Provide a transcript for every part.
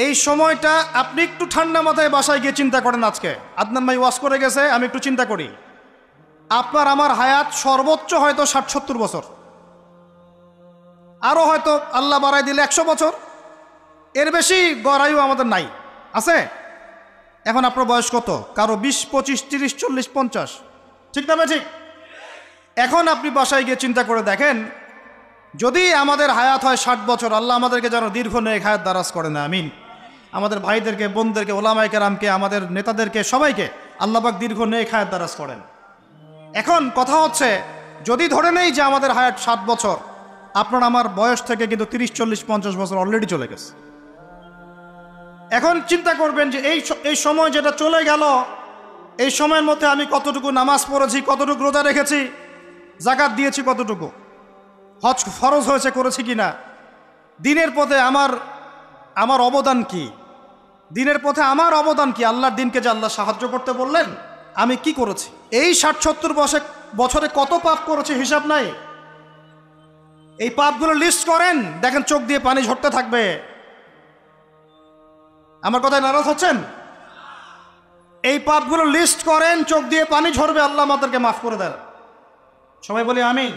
এই সময়টা আপনি একটু ঠান্ডা মাথায় বাসায় গিয়ে চিন্তা করেন। আজকে আদনান ভাই ওয়াজ করে গেছে, আমি একটু চিন্তা করি, আপনার আমার হায়াত সর্বোচ্চ হয়তো ৬০-৭০ বছর, আরও হয়তো আল্লাহ বাড়াই দিলে ১০০ বছর, এর বেশি গড়াইও আমাদের নাই, আছে? এখন আপনার বয়স কত? কারো ২০, ২৫, ৩০, ৪০, ৫০, ঠিক না ঠিক? এখন আপনি বাসায় গিয়ে চিন্তা করে দেখেন, যদি আমাদের হায়াত হয় ৬০ বছর, আল্লাহ আমাদেরকে যেন দীর্ঘ নেক হায়াত দারাজ করে না, আমিন। আমাদের ভাইদেরকে, বোনদেরকে, ওলামায়ে কেরামকে, আমাদের নেতাদেরকে, সবাইকে আল্লাহ পাক দীর্ঘ নেক হায়াত দারাজ করেন। এখন কথা হচ্ছে, যদি ধরে নেই যে আমাদের হায়াত ৬০ বছর, আপনার আমার বয়স থেকে কিন্তু ৩০, ৪০, ৫০ বছর অলরেডি চলে গেছে। এখন চিন্তা করবেন যে এই সময় যেটা চলে গেল, এই সময়ের মধ্যে আমি কতটুকু নামাজ পড়েছি, কতটুকু রোজা রেখেছি, যাকাত দিয়েছি কতটুকু, হজ ফরজ হয়েছে করেছি কিনা, দিনের পথে আমার অবদান কি, দিনের পথে আমার অবদান কি, আল্লাহর দিনকে যে আল্লাহ সাহায্য করতে বললেন আমি কি করেছি, এই ৬০-৭০ বছরে কত পাপ করেছি হিসাব নাই। এই পাপগুলো লিস্ট করেন, দেখেন চোখ দিয়ে পানি ঝরতে থাকবে। আমার কথায় নারাজ হচ্ছেন? এই পাপগুলো লিস্ট করেন, চোখ দিয়ে পানি ঝরবে, আল্লাহ আমাদেরকে মাফ করে দেন। সবাই বলি আমিন।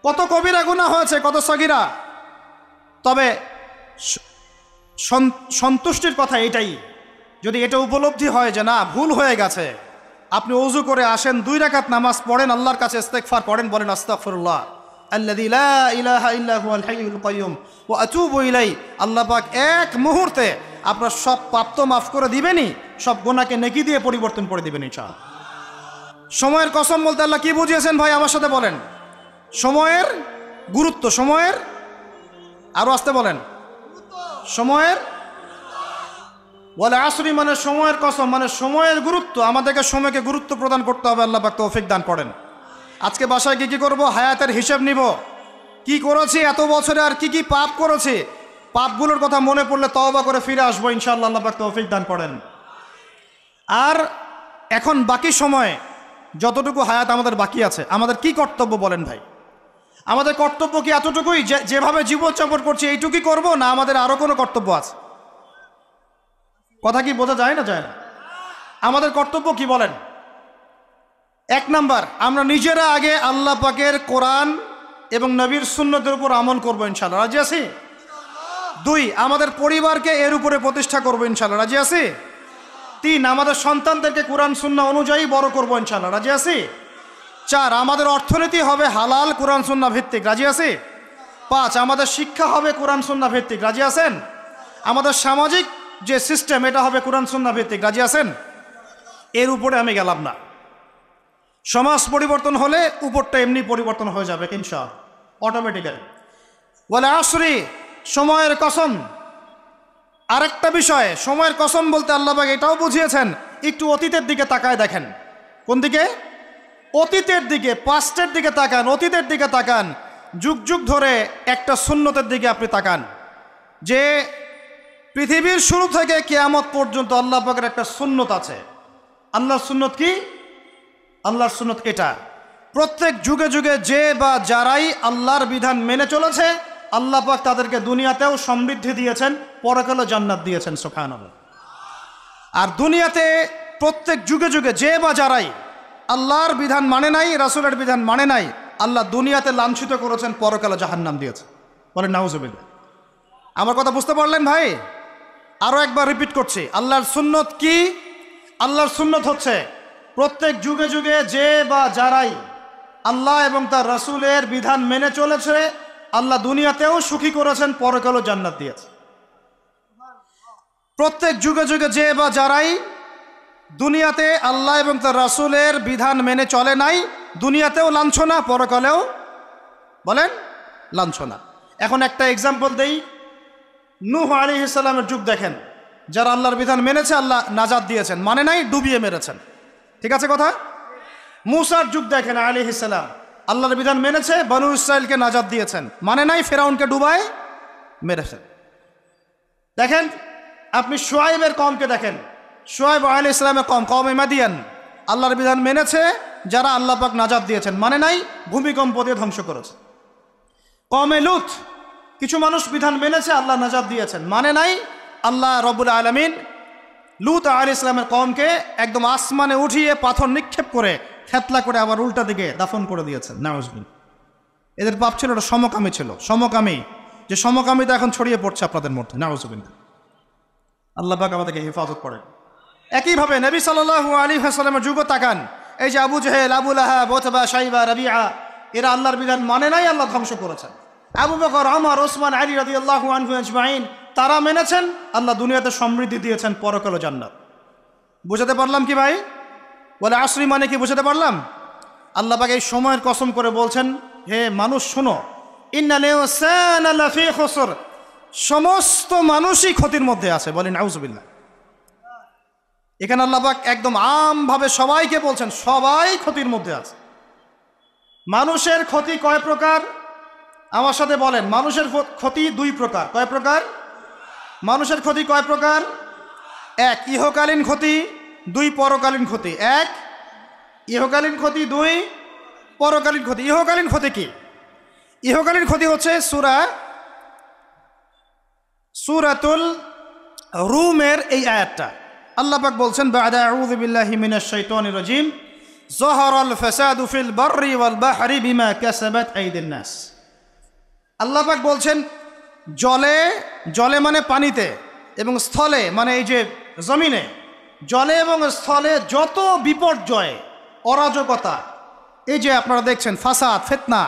কত কবিরা গুনাহ হয়েছে, কত সগীরা। তবে সন্তুষ্টির কথা এটাই, যদি এটা উপলব্ধি হয় যে না ভুল হয়ে গেছে, আপনি ওযু করে আসেন, 2 রাকাত নামাজ পড়েন, আল্লাহর কাছে ইস্তেগফার করেন, বলেন আস্তাগফিরুল্লাহ আল্লাযী লা ইলাহা ইল্লা হুয়াল হাইয়ুল কাইয়্যুম ওয়া আতুবু ইলাইহি। আল্লাহ পাক এক মুহূর্তে আপনার সব পাপ তো মাফ করে দিবেনই, সব গুনাহকে নেকি দিয়ে পরিবর্তন করে দিবেন ইনশাআল্লাহ। সময়ের কসম বলতে আল্লাহ কি বুঝিয়েছেন ভাই আমার সাথে বলেন? সময়ের গুরুত্ব, সময়ের, আরো আসতে বলেন, সময়ের, ওয়াল আসরি মানে সময়ের কসম, মানে সময়ের গুরুত্ব। আমাদেরকে সময়কে গুরুত্ব প্রদান করতে হবে। আল্লাহ পাক তৌফিক দান করেন। আজকে বাসায় কি করব? হায়াতের হিসাব নিব, কি করেছি এত বছরে, আর কি কি পাপ করেছি, পাপগুলোর কথা মনে পড়লে তওবা করে ফিরে আসবো ইনশাআল্লাহ। আল্লাহ পাক তৌফিক দান করেন। আর এখন বাকি সময় যতটুকু হায়াত আমাদের বাকি আছে, আমাদের কি কর্তব্য বলেন ভাই? আমাদের কর্তব্য কি এতটুকুই, যেভাবে জীবনযাপন করছি এইটুকুই করব, না আমাদের আরো কোনো কর্তব্য আছে? কথা কি বোঝা যায় না যায় না? আমাদের কর্তব্য কি বলেন? 1 নাম্বার, আমরা নিজেরা আগে আল্লাহ পাকের কোরআন এবং নবীর সুন্নতের উপর আমল করবো ইনশাআল্লাহ, রাজি আছি? 2, আমাদের পরিবারকে এর উপরে প্রতিষ্ঠা করবো ইনশাআল্লাহ, রাজি আছি? 3, আমাদের সন্তানদেরকে কোরআন সুন্নাহ অনুযায়ী বড় করবো ইনশাআল্লাহ, রাজি আছি? 4, আমাদের অর্থনীতি হবে হালাল কোরআন সুন্নাহ ভিত্তিক, রাজি আছি? 5, আমাদের শিক্ষা হবে কোরআন সুন্নাহ ভিত্তিক, রাজি আছেন? আমাদের সামাজিক যে সিস্টেম এটা হবে কোরআন সুন্নাহ ভিত্তিক, রাজি আছেন? এর উপরে আমি গেলাম না। সমাজ পরিবর্তন হলে উপরটা এমনি পরিবর্তন হয়ে যাবে ইনশাআল্লাহ, অটোমেটিক্যালি। ওয়াল আসরি, সময়ের কসম। আরেকটা বিষয়, সময়ের কসম বলতে আল্লাহ পাক এটাও বুঝিয়েছেন, একটু অতীতের দিকে তাকায় দেখেন। কোন দিকে? অতীতের দিকে, পাস্টের দিকে তাকান, অতীতের দিকে তাকান। যুগ যুগ ধরে একটা সুন্নতের দিকে আপনি তাকান, যে পৃথিবীর শুরু থেকে কিয়ামত পর্যন্ত আল্লাহ পাকের একটা সুন্নত আছে। আল্লাহর সুন্নত কি? আল্লাহর সুন্নত এটা, প্রত্যেক যুগে যুগে যে বা যারাই আল্লাহর বিধান মেনে চলেছে, আল্লাহ পাক তাদেরকে দুনিয়াতেও সমৃদ্ধি দিয়েছেন, পরকালে জান্নাত দিয়েছেন, সুবহানাল্লাহ। আর দুনিয়াতে প্রত্যেক যুগে যুগে যে বা যারাই আল্লাহর বিধান মানে নাই, রাসূলের বিধান মানে নাই, আল্লাহ দুনিয়াতে লাঞ্ছিত করেছেন, পরকালে জাহান্নাম দিয়েছেন। বলেন নাউজুবিল্লাহ। আমার কথা বুঝতে পারলেন ভাই? আরো একবার রিপিট করছি, আল্লাহর সুন্নত কি? আল্লাহর সুন্নত হচ্ছে প্রত্যেক যুগে যুগে যে বা যারাই আল্লাহ এবং তার রাসূলের বিধান মেনে চলেছে, আল্লাহ দুনিয়াতেও সুখী করেছেন, পরকালেও জান্নাত দিয়েছে। প্রত্যেক যুগে যুগে যে বা যারাই দুনিয়াতে আল্লাহ এবং তার রাসূলের বিধান মেনে চলে নাই, দুনিয়াতেও লাঞ্ছনা, পরকালেও বলেন লাঞ্ছনা। এখন একটা এক্সাম্পল দেই, নূহ আলাইহিস সালামের যুগ দেখেন, যারা আল্লাহর বিধান মেনেছে আল্লাহ নাজাত দিয়েছেন, মানে নাই ডুবিয়ে মেরেছেন, ঠিক আছে কথা? মূসার যুগ দেখেন আলাইহিস সালাম, আল্লাহর বিধান মেনেছে, বনু ইসরাইলকে নাজাত দিয়েছেন, মানে নাই ফেরাউনকে ডুবায় মেরেছেন। দেখেন আপনি শুআয়বের কওমকে দেখেন, শুআয়ব আলাইহিস সালামের কওম, কওমে মাদিয়ান, আল্লাহর বিধান মেনেছে, যারা আল্লাহ পাক নাজাত দিয়েছেন, মানে নাই ভূমিকম্প দিয়ে ধ্বংস করেছে। কওমে লূত, কিছু মানুষ বিধান মেনেছে, আল্লাহ নাজাত দিয়েছেন, মানে নাই আল্লাহ রব্বুল আলামিন লূত আলাইহিস সালামের কওমকে একদম আসমানে উঠিয়ে পাথর নিক্ষেপ করে থেতলা করে আবার উল্টা দিকে দাফন করে দিয়েছেন। নাউজুবিল্লাহ। এদের পাপ ছিল, এটা সমকামী ছিল, সমকামী, যে সমকামিতা এখন ছড়িয়ে পড়ছে আপনাদের মধ্যে। নাউজুবিল্লাহ। আল্লাহ পাক আমাদেরকে হেফাজত করেন। একইভাবে নবী সাল্লাল্লাহু আলাইহি ওয়াসাল্লামের যুগ তাকান, এই যে আবু জেহেল, আবু লাহাব, উতবা, শাইবা, রাবিআ, এরা আল্লাহর বিধান মানে নাই, আল্লাহ ধ্বংস করেছেন। আবু বকর, ওমর, ওসমান, আলী রাদিয়াল্লাহু আনহু আজমাইন, তারা মেনেছেন, আল্লাহ দুনিয়াতে সমৃদ্ধি দিয়েছেন, পরকালে জান্নাত। বুঝাতে পারলাম কি ভাই? বলে আসরি মানে কি বুঝাতে পারলাম? আল্লাহ পাক এই সময়ের কসম করে বলছেন, হে মানুষ শোনো, ইন্নাল ইনসানা লাফি খুসর, সমস্ত মানুষই ক্ষতির মধ্যে আছে। বলেন নাউজুবিল্লাহ। এখানে আল্লাহ পাক একদম আমভাবে সবাইকে বলছেন, সবাই ক্ষতির মধ্যে আছে। মানুষের ক্ষতি কয় প্রকার? আমার সাথে বলেন, মানুষের ক্ষতি দুই প্রকার। কয় প্রকার? মানুষের ক্ষতি কয় প্রকার? এক, ইহকালীন ক্ষতি, দুই, পরকালীন ক্ষতি। এক, ইহকালীন ক্ষতি, দুই, পরকালীন ক্ষতি। ইহকালীন ক্ষতি কি? ইহকালীন ক্ষতি হচ্ছে সূরাতুল রুমের এই আয়াতটা। আল্লাহ পাক বলছেন, বা'দা আউযু বিল্লাহি মিনাশ শাইতানির রাজিম, যাহারাল ফাসাদু ফিল বাররি ওয়াল বাহরি বিমা কাসাবাত আইদিন নাস। আল্লাহ পাক বলছেন, জলে, জলে মানে পানিতে, এবং স্থলে মানে এই যে জমিনে, জলে এবং স্থলে যত বিপর্যয়, অরাজকতা, এই যে আপনারা দেখছেন ফাসাদ, ফিতনা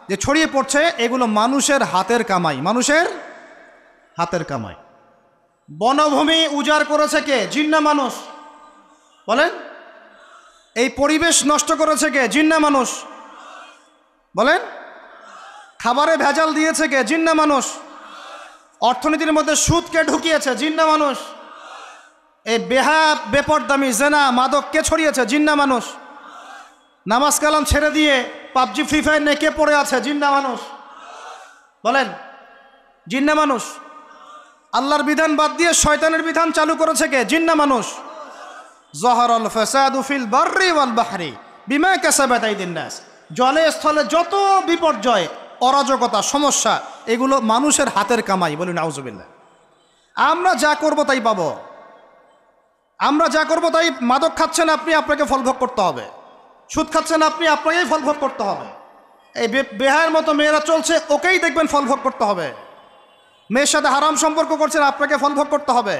যে ছড়িয়ে পড়ছে, এগুলো মানুষের হাতের কামাই, মানুষের হাতের কামাই। বনভূমি উজাড় করেছে কে? জিন না মানুষ? বলেন। এই পরিবেশ নষ্ট করেছে কে? জিন না মানুষ? বলেন। খাবারে ভেজাল দিয়েছে কে? জিন না মানুষ? অর্থনীতির মধ্যে সুদকে ঢুকিয়েছে, জিন না মানুষ? এই বেপরদামি, জেনা, মাদক কে ছড়িয়েছে? জিন না মানুষ? নামাজ কালাম ছেড়ে দিয়ে পাবজি, ফ্রি ফায়ার নিয়ে কে পড়ে আছে? জিন না মানুষ? বলেন, জিন না মানুষ? আল্লাহর বিধান বাদ দিয়ে শয়তানের বিধান চালু করেছে কে? জিন না মানুষ? যাহারাল ফাসাদু ফিল বাররি ওয়াল বাহরি বিমা কাসাবাত আইদিন নাস। জলে স্থলে যত বিপর্যয়, অরাজকতা, সমস্যা, এগুলো মানুষের হাতের কামাই। বলি নাউজুবিল্লাহ। আমরা যা করব তাই পাবো। আমরা যা করব তাই। মাদক খাচ্ছেন আপনি, আপনাকে ফলভোগ করতে হবে। সুদ খাচ্ছেন আপনি, আপনাকেই ফলভোগ করতে হবে। এই বেহায়ের মতো মেয়েরা চলছে, ওকেই দেখবেন ফলভোগ করতে হবে। মেয়ের সাথে হারাম সম্পর্ক করছেন, আপনাকে ফলভোগ করতে হবে।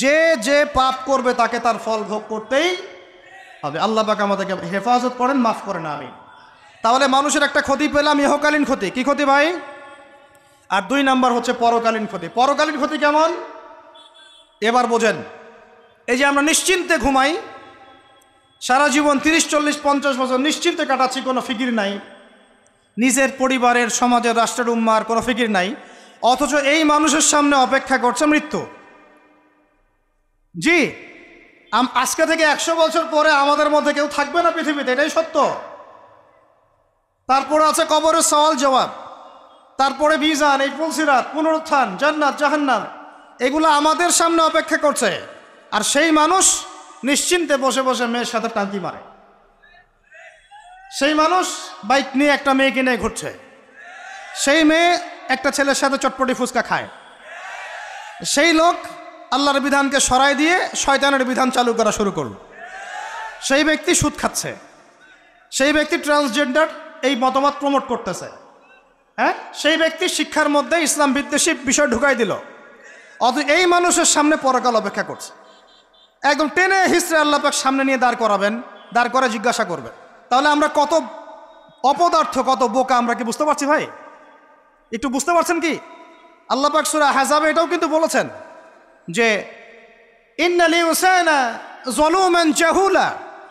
যে যে পাপ করবে তাকে তার ফল ভোগ করতেই হবে। আল্লাহ পাক আমাদেরকে হেফাজত করেন, মাফ করেন, আমিন। তাহলে মানুষের একটা ক্ষতি পেলাম, ইহকালীন ক্ষতি। কি ক্ষতি ভাই? আর দুই নাম্বার হচ্ছে পরকালীন ক্ষতি। পরকালীন ক্ষতি কেমন? এবার বোঝেন। এই যে আমরা নিশ্চিন্তে ঘুমাই, সারা জীবন 30, 40, 50 বছর নিশ্চিন্তে কাটাচ্ছি, কোনো ফিকির নাই, নিজের পরিবারের, সমাজের, রাষ্ট্রের, উম্মার কোনো ফিকির নাই, অথচ এই মানুষের সামনে অপেক্ষা করছে মৃত্যু। জি, আজকে থেকে 100 বছর পরে আমাদের মধ্যে কেউ থাকবে না পৃথিবীতে, এটাই সত্য। তারপরে আছে কবরের সওয়াল জবাব, তারপরে মিজান, এই পুলসিরাত, পুনরুত্থান, জান্নাত, জাহান্নাম, এগুলো আমাদের সামনে অপেক্ষা করছে। আর সেই মানুষ নিশ্চিন্তে বসে বসে মেয়ের সাথে টাঙ্কি মারে। সেই মানুষ বাইক নিয়ে একটা মেয়েকে নিয়ে ঘুরছে। সেই মেয়ে একটা ছেলের সাথে চটপটি ফুচকা খায়। সেই লোক আল্লাহর বিধানকে সরাই দিয়ে শয়তানের বিধান চালু করা শুরু করল। সেই ব্যক্তি সুদ খাচ্ছে। সেই ব্যক্তি ট্রান্সজেন্ডার এই মতামত প্রমোট করতেছে। হ্যাঁ, সেই ব্যক্তি শিক্ষার মধ্যে ইসলাম বিদ্বেষী বিষয় ঢুকাই দিল। অথচ এই মানুষের সামনে পরকাল অপেক্ষা করছে। একদম টেনে হিস্ট্রি আল্লাহ পাক সামনে নিয়ে দাঁড় করাবেন, দাঁড় করে জিজ্ঞাসা করবেন। তাহলে আমরা কত অপদার্থ, কত বোকা, আমরা কি বুঝতে পারছি ভাই? একটু বুঝতে পারছেন কি? আল্লাহ পাক সূরা আহজাবে এটাও কিন্তু বলেছেন যে ইন্নাল ইনসানা যালুমান জাহুলা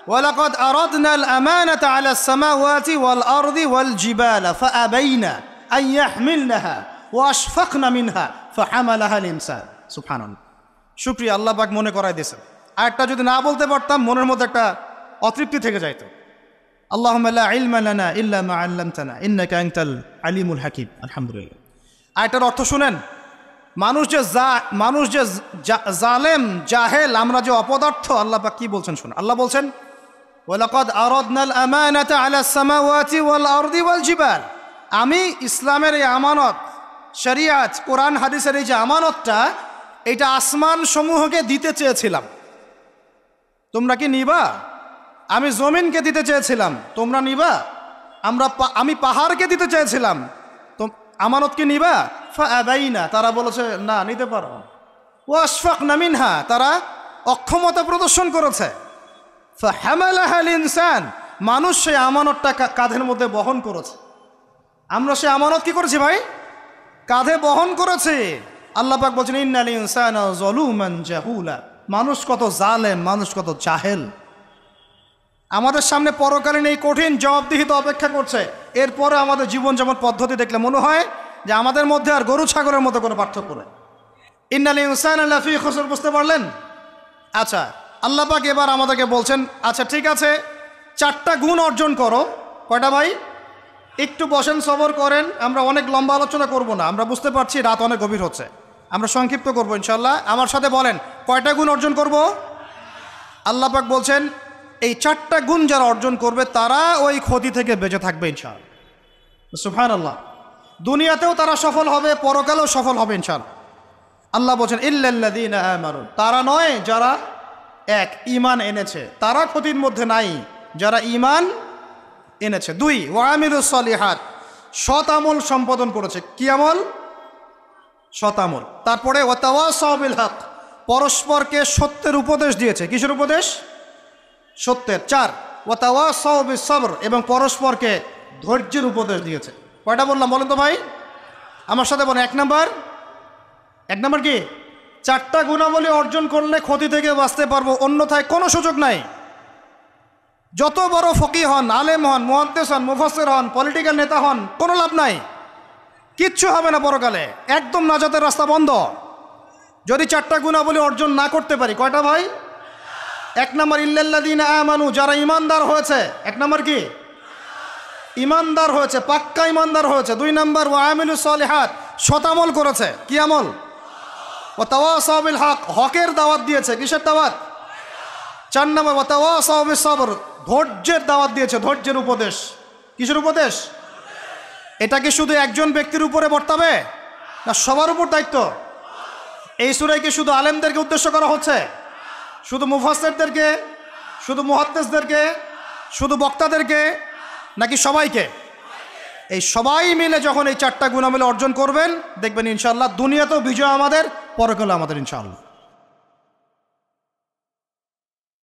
ওয়া লাকাদ আরাদনাল আমানাতা আলাস সামাওয়াতি ওয়াল আরদি ওয়াল জিবালা ফাআবাইনা আন ইয়াহমিলনাহা ওয়া আশফাকনা মিনহা ফাহামালাহাল ইনসান। সুবহানাল্লাহ। শুকরিয়া, আল্লাহ পাক মনে করায় দিয়েছেন। আরেকটা যদি না বলতে পারতাম মনের মধ্যে একটা অতৃপ্তি থেকে যাইতো। আল্লাহুম্মা লা ইলমা লানা ইল্লা মা আল্লামতানা ইন্নাকা আনতাল আলিমুল হাকিম। আলহামদুলিল্লাহ। আরেকটার অর্থ শুনেন, মানুষ যে জালেম, জাহেল, আমরা যে অপদার্থ, আল্লাহ পাক কি বলছেন শুনুন। আল্লাহ বলছেন ওয়ালাকাদ আরাদনাল আমানাতা আলাস সামাওয়াতি ওয়াল আরদি ওয়াল জিবাল। আমি ইসলামের এই আমানত, শরিয়াত, কোরআন হাদিসের এই যে আমানতটা, এটা আসমান সমূহকে দিতে চেয়েছিলাম, তোমরা কি নিবা? আমি জমিনকে দিতে চেয়েছিলাম, তোমরা নিবা? আমি পাহাড়কে দিতে চেয়েছিলাম, তো আমানত কি নিবা? ফাআবাইনা, তারা বলেছে না নিতে পারো। ওয়াশফাকনা মিনহা, তারা অক্ষমতা প্রদর্শন করেছে। ফাহামালাহাল ইনসান, মানুষ সেই আমানতটা কাঁধের মধ্যে বহন করেছে। আমরা সেই আমানত কি করেছি ভাই? কাঁধে বহন করেছি। আল্লাহ পাক বলছেন ইন্নাল ইনসানা যালুমান জাহুলা, মানুষ কত জালেম, মানুষ কত জাহেল। আমাদের সামনে পরকালীন এই কঠিন জবাবদিহিতা অপেক্ষা করছে। এরপরে আমাদের জীবনযাপন পদ্ধতি দেখলে মনে হয় যে আমাদের মধ্যে আর গরু ছাগলের মতো কোনো পার্থক্য নেই। ইন্নাল ইনসানা লাফি খুসর, বুঝতে পারলেন? আচ্ছা, আল্লাহ পাক এবার আমাদেরকে বলছেন আচ্ছা ঠিক আছে, 4টা গুণ অর্জন করো। কয়টা ভাই? একটু বসেন, সবর করেন, আমরা অনেক লম্বা আলোচনা করব না, আমরা বুঝতে পারছি রাত অনেক গভীর হচ্ছে, আমরা সংক্ষিপ্ত করবো ইনশাল্লাহ। আমার সাথে বলেন কয়টা গুণ অর্জন করব? আল্লাহ পাক বলছেন এই 4টা গুণ যারা অর্জন করবে তারা ওই ক্ষতি থেকে বেঁচে থাকবে ইনশাআল্লাহ। সুবহানাল্লাহ। দুনিয়াতেও তারা সফল হবে, পরকালেও সফল হবে ইনশাআল্লাহ। আল্লাহ বলছেন ইল্লাল্লাযীনা আমানু, তারা নয় যারা এক ঈমান এনেছে, তারা ক্ষতির মধ্যে নাই, যারা ঈমান এনেছে। 2 ওয়া আমিলুস সলিহাত, সৎ আমল সম্পাদন করেছে। কি আমল? সৎ আমল। তারপরে ওয়া তাওয়াসাউ বিল হক, পরস্পরকে সত্যের উপদেশ দিয়েছে। কিসের উপদেশ? সত্যের। 4 ওয়া তাওয়াসাউ বিস সবর, এবং পরস্পরকে ধৈর্যের উপদেশ দিয়েছে। কয়টা বললাম বলেন তো ভাই? আমার সাথে বলেন। 1 নাম্বার কি? 4টা গুণাবলী অর্জন করলে ক্ষতি থেকে বাঁচতে পারবো, অন্যথায় কোনো সুযোগ নাই। যত বড় ফকিহ হন, আলেম হন, মুহাদ্দিস হন, মুফাসসির হন, পলিটিক্যাল নেতা হন, কোনো লাভ নাই, কিচ্ছু হবে না পরকালে, একদম নাজাতের রাস্তা বন্ধ যদি 4টা গুণাবলী অর্জন না করতে পারি। কয়টা ভাই? 1 নাম্বার ইল্লাল্লাযীনা আমানু, যারা ইমানদার হয়েছে। 1 নাম্বার কি? ইমানদার হয়েছে, পাক্কা ইমানদার হয়েছে। 2 নাম্বার ওয়া আমিলুস সলিহাত, সৎ আমল করেছে। কি আমল? ওয়া তাওয়াসাউ বিল হক, হকের দাওয়াত দিয়েছে। কিসের দাওয়াত? 4 নাম্বার ওয়া তাওয়াসাউ বিস সবর, ধৈর্যের দাওয়াত দিয়েছে, ধৈর্যের উপদেশ। কিসের উপদেশ? এটা কি শুধু একজন ব্যক্তির উপরে বর্তাবে না সবার উপর দায়িত্ব? এই সূরায় কি শুধু আলেমদেরকে উদ্দেশ্য করা হচ্ছে? শুধু মুফাসসিরদেরকে, শুধু মুহাদ্দিসদেরকে, শুধু বক্তাদেরকে, নাকি সবাইকে? এই সবাই মিলে যখন এই 4টা গুণাবলী অর্জন করবেন দেখবেন ইনশাআল্লাহ দুনিয়াতেও বিজয় আমাদের, পরকালে আমাদের ইনশাআল্লাহ।